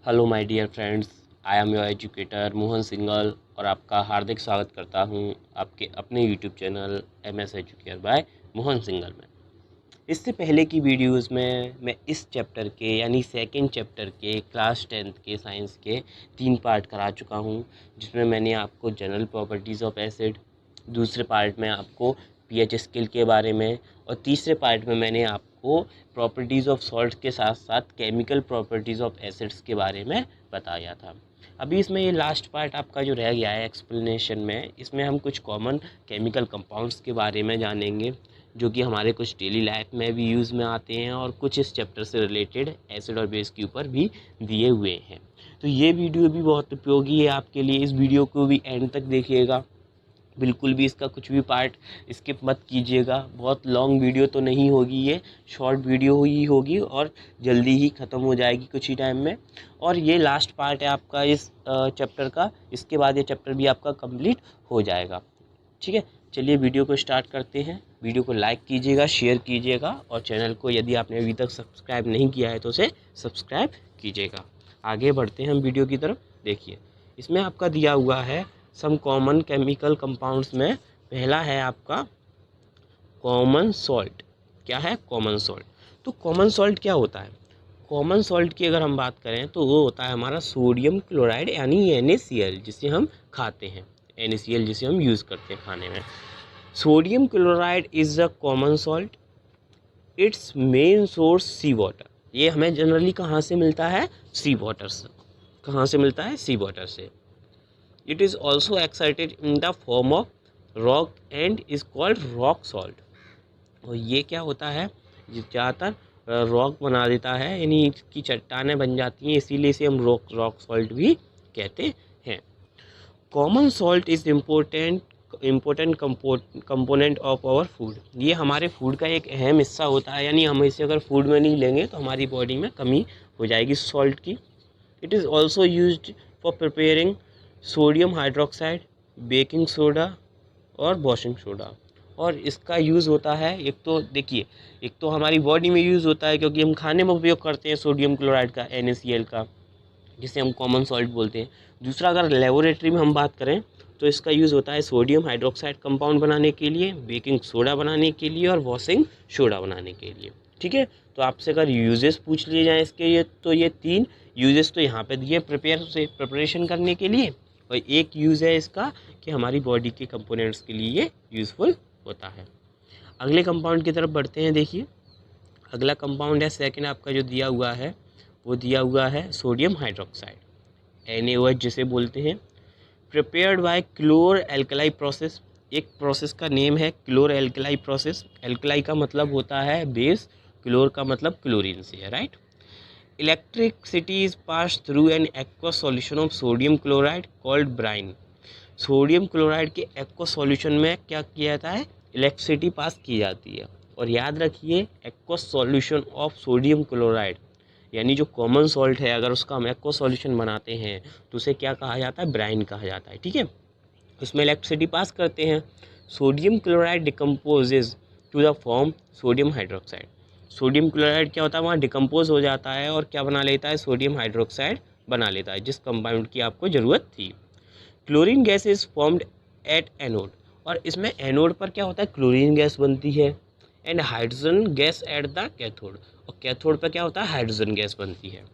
Hello my dear friends, I am your educator Mohan Singhal और आपका हार्दिक स्वागत करता हूं आपके अपने YouTube channel MS educator by Mohan Singhal में। इससे पहले की वीडियोस में मैं इस चैप्टर के यानी सेकंड चैप्टर के क्लास 10th के साइंस के 3 पार्ट करा चुका हूं, जिसमें मैंने आपको जनरल प्रॉपर्टीज़ ऑफ एसिड, दूसरे पार्ट में आपको pH स्केल के बारे में और तीसरे पार्ट में मैंने आपको प्रॉपर्टीज़ ऑफ सॉल्ट के साथ साथ केमिकल प्रॉपर्टीज़ ऑफ एसिड्स के बारे में बताया था। अभी इसमें ये लास्ट पार्ट आपका जो रह गया है एक्सप्लेनेशन में, इसमें हम कुछ कॉमन केमिकल कंपाउंड्स के बारे में जानेंगे जो कि हमारे कुछ डेली लाइफ में भी यूज़ में आते हैं और कुछ इस चैप्टर से रिलेटेड एसिड और बेस के ऊपर भी दिए हुए हैं। तो ये वीडियो भी बहुत उपयोगी है आपके लिए। इस वीडियो को भी एंड तक देखिएगा, बिल्कुल भी इसका कुछ भी पार्ट स्किप मत कीजिएगा। बहुत लॉन्ग वीडियो तो नहीं होगी, ये शॉर्ट वीडियो ही होगी और जल्दी ही ख़त्म हो जाएगी कुछ ही टाइम में। और ये लास्ट पार्ट है आपका इस चैप्टर का, इसके बाद ये चैप्टर भी आपका कंप्लीट हो जाएगा। ठीक है, चलिए वीडियो को स्टार्ट करते हैं। वीडियो को लाइक कीजिएगा, शेयर कीजिएगा और चैनल को यदि आपने अभी तक सब्सक्राइब नहीं किया है तो उसे सब्सक्राइब कीजिएगा। आगे बढ़ते हैं हम वीडियो की तरफ। देखिए, इसमें आपका दिया हुआ है सम कॉमन केमिकल कंपाउंड्स में पहला है आपका कॉमन सॉल्ट। क्या है? Common salt. तो कॉमन सॉल्ट क्या होता है? कॉमन सॉल्ट की अगर हम बात करें तो वो होता है हमारा सोडियम क्लोराइड यानी NaCl, जिसे हम खाते हैं। NaCl जिसे हम यूज़ करते हैं खाने में। Sodium chloride is a common salt. It's main source sea water. ये हमें जनरली कहाँ से मिलता है? सी वाटर से। कहाँ से मिलता है? सी वाटर से। It is also excited in the form of rock and is called rock salt। और ये क्या होता है? ये ज़्यादातर रॉक बना देता है, यानी इसकी चट्टानें बन जाती हैं, इसीलिए इसे हम रॉक सॉल्ट भी कहते हैं। Common salt is important component of our food. ये हमारे फूड का एक अहम हिस्सा होता है, यानी हम इसे अगर फूड में नहीं लेंगे तो हमारी बॉडी में कमी हो जाएगी सॉल्ट की। It is also used for preparing sodium hydroxide, baking soda और वॉशिंग सोडा। और इसका यूज़ होता है, एक तो देखिए, एक तो हमारी बॉडी में यूज़ होता है क्योंकि हम खाने में उपयोग करते हैं सोडियम क्लोराइड का, NaCl का, जिसे हम कॉमन सॉल्ट बोलते हैं। दूसरा, अगर लेबोरेटरी में हम बात करें तो इसका यूज़ होता है सोडियम हाइड्रोक्साइड कंपाउंड बनाने के लिए, बेकिंग सोडा बनाने के लिए और वॉशिंग सोडा बनाने के लिए। ठीक है, तो आपसे अगर यूजेस पूछ लिए जाएँ इसके, ये तो ये 3 यूजेस तो यहाँ पे दिए प्रिपरेशन करने के लिए, और एक यूज़ है इसका कि हमारी बॉडी के कंपोनेंट्स के लिए ये यूज़फुल होता है। अगले कंपाउंड की तरफ बढ़ते हैं। देखिए, अगला कंपाउंड है सेकंड आपका जो दिया हुआ है, वो दिया हुआ है सोडियम हाइड्रोक्साइड, NaOH जिसे बोलते हैं। Prepared by chlor alkali process. एक प्रोसेस का नेम है क्लोर एल्कलाई प्रोसेस। एल्कलाई का मतलब होता है बेस, क्लोर का मतलब क्लोरीन से है, right. Electricity is pass through an aqua solution of sodium chloride called brine. Sodium chloride के एक्वा सॉल्यूशन में क्या किया जाता है? इलेक्ट्रिसिटी पास की जाती है। और याद रखिए, aqua solution of sodium chloride यानी जो कॉमन सॉल्ट है, अगर उसका हम एक्वा सॉल्यूशन बनाते हैं तो उसे क्या कहा जाता है? ब्राइन कहा जाता है। ठीक है, उसमें इलेक्ट्रिसिटी पास करते हैं। Sodium chloride decomposes to the form sodium hydroxide. Sodium chloride क्या होता है? वहाँ डिकम्पोज हो जाता है और क्या बना लेता है? सोडियम हाइड्रोक्साइड बना लेता है, जिस कंपाउंड की आपको ज़रूरत थी। Chlorine gas is formed at anode. और इसमें एनोड पर क्या होता है? क्लोरीन गैस बनती है। And hydrogen gas at the cathode. और कैथोड पर क्या होता है? हाइड्रोजन गैस बनती है।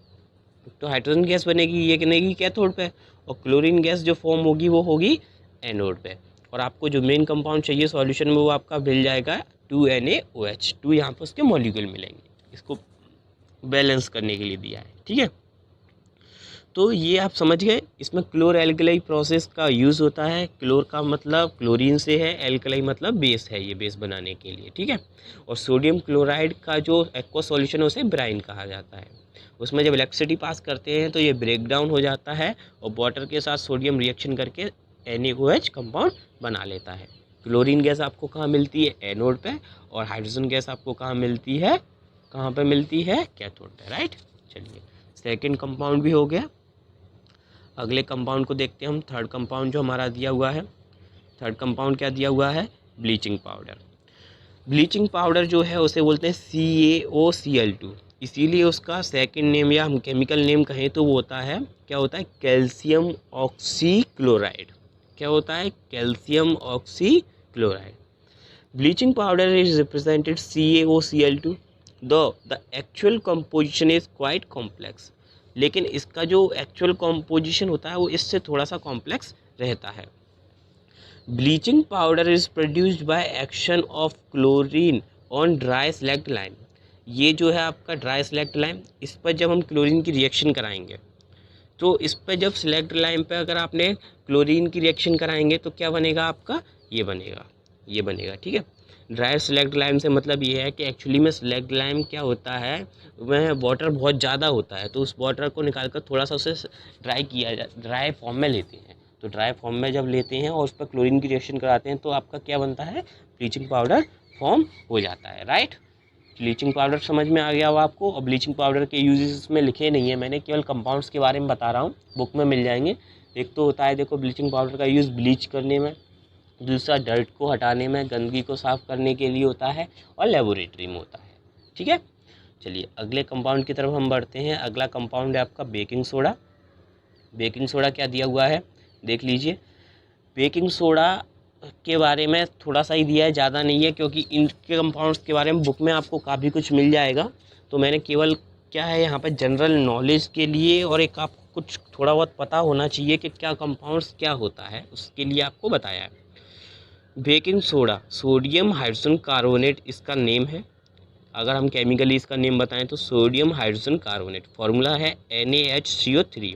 तो हाइड्रोजन गैस बनेगी, ये बनेगी कैथोड पे, और क्लोरीन गैस जो फॉर्म होगी वो होगी एनोड पे। और आपको जो मेन कंपाउंड चाहिए सॉल्यूशन में वो आपका मिल जाएगा 2NaOH। 2 यहाँ पर उसके मॉलिक्यूल मिलेंगे, इसको बैलेंस करने के लिए दिया है। ठीक है, तो ये आप समझ गए। इसमें क्लोर एल्कलाई प्रोसेस का यूज़ होता है। क्लोर का मतलब क्लोरीन से है, एल्कलाई मतलब बेस है, ये बेस बनाने के लिए। ठीक है, और सोडियम क्लोराइड का जो एक्वा सॉल्यूशन है उसे ब्राइन कहा जाता है। उसमें जब इलेक्ट्रिसिटी पास करते हैं तो ये ब्रेक डाउन हो जाता है और वाटर के साथ सोडियम रिएक्शन करके NaOH कंपाउंड बना लेता है। क्लोरीन गैस आपको कहाँ मिलती है? एनोड पे। और हाइड्रोजन गैस आपको कहाँ मिलती है? कहाँ पे मिलती है? कैथोड पे, राइट। चलिए, सेकेंड कंपाउंड भी हो गया। अगले कंपाउंड को देखते हैं हम। थर्ड कंपाउंड जो हमारा दिया हुआ है, थर्ड कंपाउंड क्या दिया हुआ है? Bleaching powder. ब्लीचिंग पाउडर जो है उसे बोलते हैं CaOCl2। इसीलिए उसका सेकंड नेम या हम केमिकल नेम कहें तो वो होता है, क्या होता है, कैल्शियम ऑक्सीक्लोराइड। क्या होता है, calcium oxychloride. Bleaching powder is represented CaOCl2 दो the actual composition is quite complex. लेकिन इसका जो एक्चुअल कंपोजिशन होता है वो इससे थोड़ा सा कॉम्प्लेक्स रहता है। Bleaching powder is produced by action of chlorine on dry select lime. ये जो है आपका ड्राई सेलेक्ट लाइम, इस पर जब हम क्लोरीन की रिएक्शन कराएंगे तो इस पर जब सेलेक्ट लाइम पे अगर आपने क्लोरीन की रिएक्शन कराएंगे तो क्या बनेगा आपका, ये बनेगा। ठीक है, ड्राई सेलेक्ट लाइम से मतलब ये है कि एक्चुअली में सेलेक्ट लाइम क्या होता है, वह वाटर बहुत ज़्यादा होता है, तो उस वाटर को निकाल कर थोड़ा सा उसे ड्राई फॉर्म में लेते हैं। तो ड्राई फॉर्म में जब लेते हैं और उस पर क्लोरीन की रिएक्शन कराते हैं तो आपका क्या बनता है, ब्लीचिंग पाउडर फॉर्म हो जाता है। राइट, ब्लीचिंग पाउडर समझ में आ गया हो आपको। और ब्लीचिंग पाउडर के यूजेस इसमें लिखे नहीं है मैंने, केवल कंपाउंड्स के बारे में बता रहा हूँ, बुक में मिल जाएंगे। एक तो होता है देखो ब्लीचिंग पाउडर का यूज़ ब्लीच करने में, दूसरा डर्ट को हटाने में, गंदगी को साफ़ करने के लिए होता है, और लेबोरेटरी में होता है। ठीक है, चलिए अगले कंपाउंड की तरफ हम बढ़ते हैं। अगला कंपाउंड है आपका बेकिंग सोडा। बेकिंग सोडा क्या दिया हुआ है देख लीजिए। बेकिंग सोडा के बारे में थोड़ा सा ही दिया है, ज़्यादा नहीं है, क्योंकि इनके कंपाउंड्स के बारे में बुक में आपको काफ़ी कुछ मिल जाएगा। तो मैंने केवल क्या है यहाँ पर जनरल नॉलेज के लिए, और एक आपको कुछ थोड़ा बहुत पता होना चाहिए कि क्या कंपाउंड्स क्या होता है, उसके लिए आपको बताया है। Baking soda sodium hydrogen carbonate इसका नेम है। अगर हम केमिकली इसका नेम बताएं तो सोडियम हाइड्रोजन कार्बोनेट, फॉर्मूला है NaHCO3।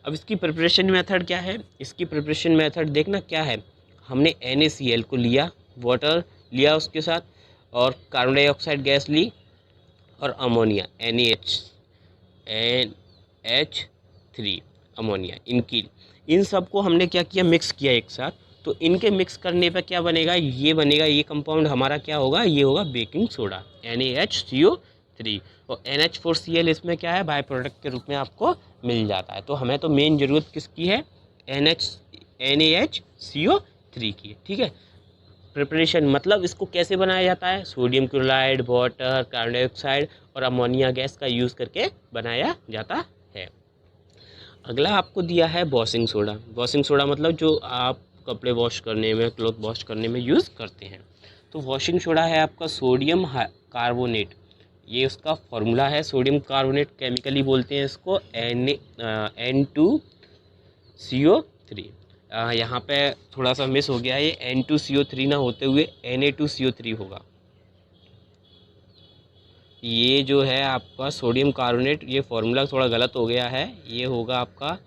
अब इसकी प्रिपरेशन मेथड क्या है, इसकी प्रिपरेशन मेथड देखना क्या है, हमने NaCl को लिया, वाटर लिया उसके साथ, और कार्बन डाइऑक्साइड गैस ली, और अमोनिया NaH3 अमोनिया, इन सब को हमने क्या किया, मिक्स किया एक साथ। तो इनके मिक्स करने पर क्या बनेगा, ये बनेगा, ये कंपाउंड हमारा क्या होगा, ये होगा बेकिंग सोडा NaHCO3। और NH4Cl इसमें क्या है, बाय प्रोडक्ट के रूप में आपको मिल जाता है। तो हमें तो मेन ज़रूरत किसकी है, NaHCO3 की। ठीक है, प्रिपरेशन मतलब इसको कैसे बनाया जाता है, sodium chloride, water, carbon dioxide और अमोनिया गैस का यूज़ करके बनाया जाता है। अगला आपको दिया है वॉशिंग सोडा। वॉशिंग सोडा मतलब जो आप कपड़े वॉश करने में, क्लॉथ वॉश करने में यूज़ करते हैं। तो वॉशिंग सोडा है आपका सोडियम कार्बोनेट, ये उसका फॉर्मूला है। सोडियम कार्बोनेट केमिकली बोलते हैं इसको N2CO3। यहाँ पे थोड़ा सा मिस हो गया है, ये N2CO3 ना होते हुए Na2CO3 होगा। ये जो है आपका सोडियम कार्बोनेट, ये फॉर्मूला थोड़ा गलत हो गया है, ये होगा आपका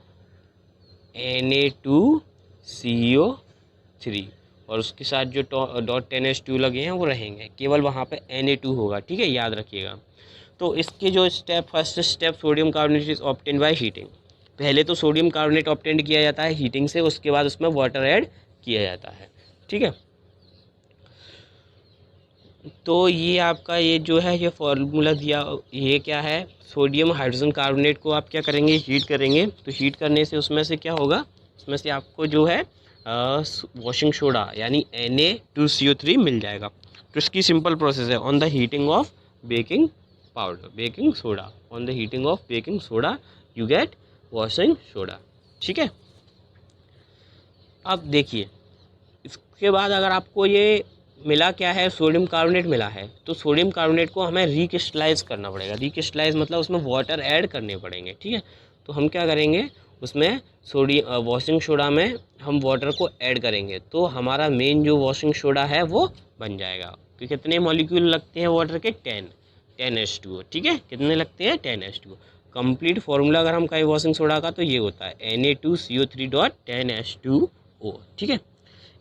Na2CO3, और उसके साथ जो .10H2 लगे हैं वो रहेंगे, केवल वहाँ पे Na2 होगा। ठीक है, याद रखिएगा। तो इसके जो first step sodium carbonate is obtained by heating. पहले तो सोडियम कार्बोनेट ऑब्टेंड किया जाता है हीटिंग से, उसके बाद उसमें वाटर ऐड किया जाता है। ठीक है, तो ये आपका ये जो है ये फॉर्मूला दिया, ये क्या है, सोडियम हाइड्रोजन कार्बोनेट को आप क्या करेंगे, हीट करेंगे। तो हीट करने से उसमें से क्या होगा, उसमें से आपको जो है वॉशिंग सोडा यानी Na2CO3 मिल जाएगा। तो इसकी सिंपल प्रोसेस है, on the heating of baking powder, baking soda, on the heating of baking soda you get washing soda. ठीक है, अब देखिए इसके बाद अगर आपको ये मिला क्या है, सोडियम कार्बोनेट मिला है, तो सोडियम कार्बोनेट को हमें रिक्रिस्टलाइज करना पड़ेगा। रिक्रिस्टलाइज मतलब उसमें वाटर ऐड करने पड़ेंगे। ठीक है, तो हम क्या करेंगे, उसमें वॉशिंग सोडा में हम वाटर को ऐड करेंगे, तो हमारा मेन जो वॉशिंग सोडा है वो बन जाएगा। तो कितने मॉलिक्यूल लगते हैं वाटर के, 10H2O। ठीक है, कितने लगते हैं, 10H2O। कंप्लीट फॉर्मूला अगर हम कहें वॉशिंग सोडा का तो ये होता है Na2CO3.10H2O। ठीक है,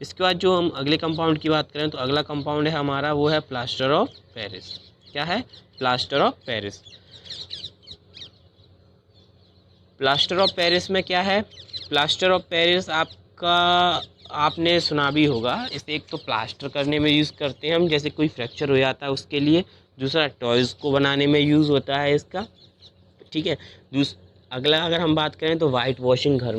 इसके बाद जो हम अगले कंपाउंड की बात करें तो अगला कंपाउंड है हमारा वो है प्लास्टर ऑफ पेरिस। क्या है, plaster of Paris. Plaster of Paris में क्या है, प्लास्टर ऑफ पेरिस आपका आपने सुना भी होगा। इसे एक तो प्लास्टर करने में यूज़ करते हैं हम, जैसे कोई फ्रैक्चर हो जाता है उसके लिए। दूसरा टॉयज़ को बनाने में यूज़ होता है इसका। ठीक है, अगला अगर हम बात करें तो वाइट वॉशिंग, घर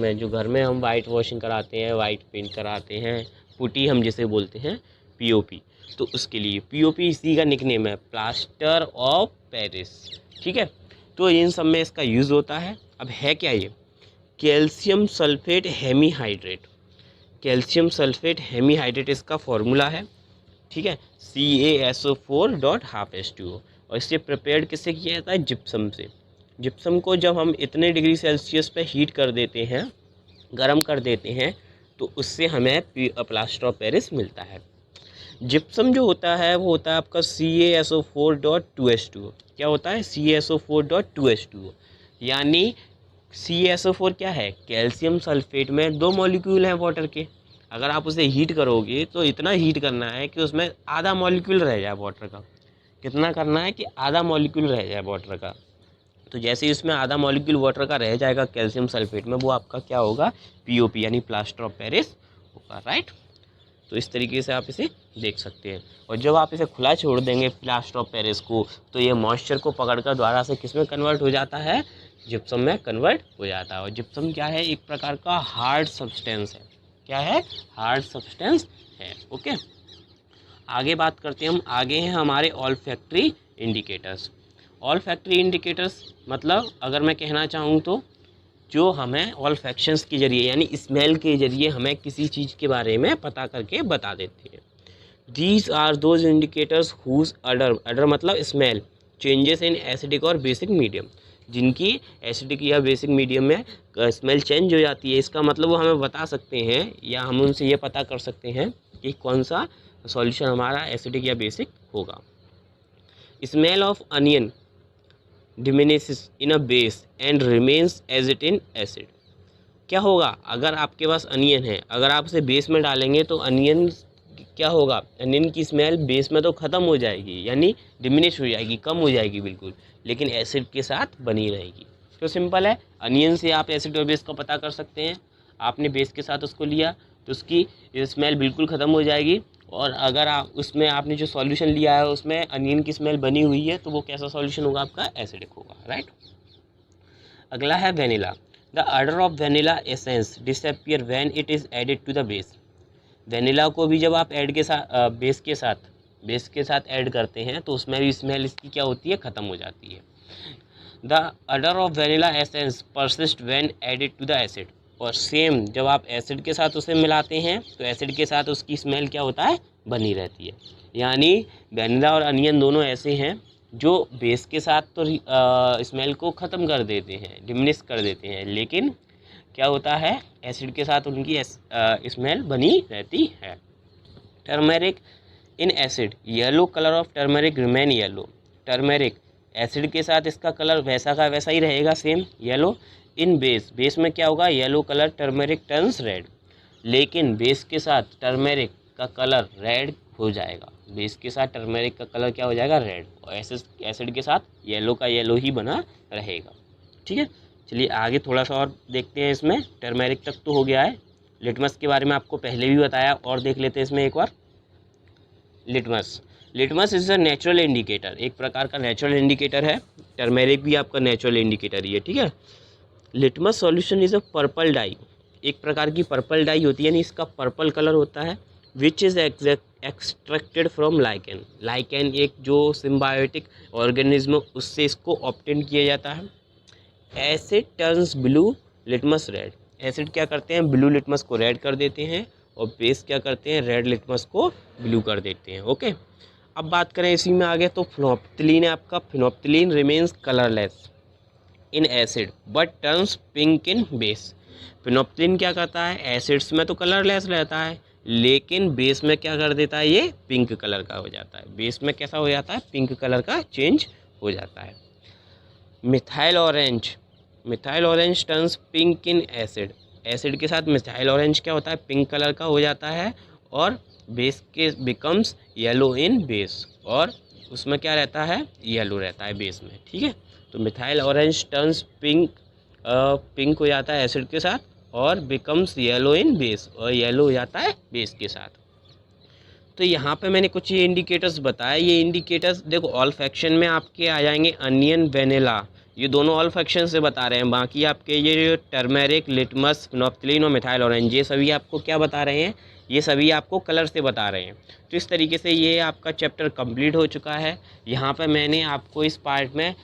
में हम वाइट वॉशिंग कराते हैं, वाइट पेंट कराते हैं, पुट्टी हम जिसे बोलते हैं, पीओपी, तो उसके लिए पीओपी इसी का निकनेम है, प्लास्टर ऑफ पेरिस। ठीक है, तो इन सब में इसका यूज़ होता है। अब है क्या ये, calcium sulphate hemihydrate, calcium sulphate hemihydrate इसका फॉर्मूला है। ठीक है, CaSO4.12H2O, और इससे प्रिपेयर्ड किससे किया जाता है, जिप्सम से। जिप्सम को जब हम इतने डिग्री सेल्सियस पे हीट कर देते हैं, गर्म कर देते हैं, तो उससे हमें प्लास्टर ऑफ पेरिस मिलता है। जिप्सम जो होता है वो होता है आपका CaSO4.2H2O। क्या होता है, CaSO4.2H2O, यानी CaSO4 क्या है, कैल्शियम सल्फेट में 2 मॉलिक्यूल हैं वाटर के। अगर आप उसे हीट करोगे तो इतना हीट करना है कि उसमें आधा मॉलिक्यूल रह जाए वाटर का। कितना करना है कि आधा मॉलिक्यूल रह जाए वाटर का। तो जैसे ही इसमें आधा मॉलिक्यूल वाटर का रह जाएगा कैल्शियम सल्फेट में, वो आपका क्या होगा, पीओपी यानी प्लास्टर ऑफ पेरिस होगा, राइट। तो इस तरीके से आप इसे देख सकते हैं। और जब आप इसे खुला छोड़ देंगे प्लास्टर ऑफ पेरिस को, तो ये मॉइस्चर को पकड़कर द्वारा से किस में कन्वर्ट हो जाता है, जिप्सम में कन्वर्ट हो जाता है। और जिप्सम क्या है, एक प्रकार का हार्ड सब्सटेंस है। क्या है, हार्ड सब्सटेंस है। ओके, आगे बात करते हैं हम। आगे हैं हमारे ऑल्फैक्टरी इंडिकेटर्स। ऑल्फैक्टरी इंडिकेटर्स मतलब अगर मैं कहना चाहूँ तो जो हमें ऑल्फैक्शंस के जरिए यानी स्मेल के जरिए हमें किसी चीज़ के बारे में पता करके बता देते हैं। These are those indicators whose odour मतलब स्मेल चेंजेस इन एसिडिक और बेसिक मीडियम, जिनकी एसिडिक या बेसिक मीडियम में स्मेल चेंज हो जाती है। इसका मतलब वो हमें बता सकते हैं या हम उनसे ये पता कर सकते हैं कि कौन सा सॉल्यूशन हमारा एसिडिक या बेसिक होगा। Smell of onion diminishes in a base and remains as it in acid। क्या होगा, अगर आपके पास अनियन है, अगर आप उसे बेस में डालेंगे तो अनियन क्या होगा, अनियन की स्मेल बेस में तो ख़त्म हो जाएगी, यानी डिमिनिश हो जाएगी, कम हो जाएगी बिल्कुल, लेकिन एसिड के साथ बनी रहेगी। तो सिंपल है, अनियन से आप एसिड और बेस को पता कर सकते हैं। आपने बेस के साथ उसको लिया तो उसकी स्मेल बिल्कुल ख़त्म हो जाएगी। और अगर आप उसमें आपने जो सॉल्यूशन लिया है उसमें अनियन की स्मेल बनी हुई है, तो वो कैसा सॉल्यूशन होगा, आपका एसिडिक होगा, राइट। अगला है vanilla. The odour of vanilla essence disappear when it is added to the base. Vanilla को भी जब आप ऐड के साथ बेस के साथ ऐड करते हैं तो उसमें भी स्मेल इसकी क्या होती है, ख़त्म हो जाती है। The odour of vanilla essence persist when added to the acid. और सेम जब आप एसिड के साथ उसे मिलाते हैं तो एसिड के साथ उसकी स्मेल क्या होता है, बनी रहती है। यानी वेनिला और अनियन दोनों ऐसे हैं जो बेस के साथ तो स्मेल को ख़त्म कर देते हैं, डिमिनिश कर देते हैं, लेकिन क्या होता है, एसिड के साथ उनकी स्मेल बनी रहती है। Turmeric in acid yellow colour of turmeric remain yellow. Turmeric acid के साथ इसका कलर वैसा का वैसा ही रहेगा, सेम येलो। इन बेस में क्या होगा, yellow colour turmeric turns red. लेकिन बेस के साथ टर्मेरिक का कलर रेड हो जाएगा, बेस के साथ टर्मेरिक का कलर क्या हो जाएगा, रेड। और एसिड के साथ येलो का येलो ही बना रहेगा। ठीक है, चलिए आगे थोड़ा सा और देखते हैं। इसमें टर्मेरिक तक तो हो गया है। लिटमस के बारे में आपको पहले भी बताया, और देख लेते हैं इसमें एक बार। Litmus is a natural indicator, एक प्रकार का नेचुरल इंडिकेटर है। टर्मेरिक भी आपका नेचुरल इंडिकेटर ही है। ठीक है, litmus solution is a purple dye, एक प्रकार की पर्पल डाई होती है, यानी इसका पर्पल कलर होता है। Which is extracted from lichen. Lichen एक जो सिम्बायोटिक ऑर्गेनिज्म, उससे इसको ऑब्टेन किया जाता है। Asset turns blue litmus red. Acid क्या करते हैं, ब्लू लिटमस को रेड कर देते हैं, और बेस क्या करते हैं, रेड लिटमस को ब्लू कर देते हैं। ओके, अब बात करें इसी में आगे, तो फिनोप्थिलीन है आपका। Phenolphthalein remains colourless in acid but turns pink in base. Phenolphthalein क्या करता है, एसिड्स में तो कलरलेस रहता है, लेकिन बेस में क्या कर देता है, ये पिंक कलर का हो जाता है। बेस में कैसा हो जाता है, पिंक कलर का चेंज हो जाता है। Methyl orange turns pink in acid. Acid के साथ मिथाइल ऑरेंज क्या होता है, पिंक कलर का हो जाता है, और बेस के बिकम्स येलो इन बेस, और उसमें क्या रहता है, येलो रहता है बेस में। ठीक है, तो मिथाइल ऑरेंज टर्न्स पिंक हो जाता है एसिड के साथ, और बिकम्स येलो इन बेस, और येलो हो जाता है बेस के साथ। तो यहाँ पे मैंने कुछ ये इंडिकेटर्स बताए। ये इंडिकेटर्स देखो, ऑल्फैक्शन में आपके आ जाएंगे अनियन, वेनिला, ये दोनों ऑल्फैक्शन से बता रहे हैं। बाकी आपके ये टर्मेरिक, लिटमस, फिनोप्थिलीन और मिथाइल ऑरेंज, ये सभी आपको क्या बता रहे हैं, ये सभी आपको कलर से बता रहे हैं। तो इस तरीके से ये आपका चैप्टर कंप्लीट हो चुका है। यहाँ पर मैंने आपको इस पार्ट में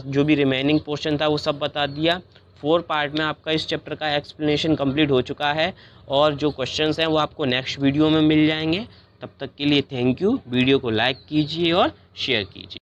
जो भी रिमेनिंग पोर्शन था वो सब बता दिया। 4 पार्ट में आपका इस चैप्टर का एक्सप्लेनेशन कंप्लीट हो चुका है और जो क्वेश्चंस हैं वो आपको नेक्स्ट वीडियो में मिल जाएंगे। तब तक के लिए थैंक यू। वीडियो को लाइक कीजिए और शेयर कीजिए।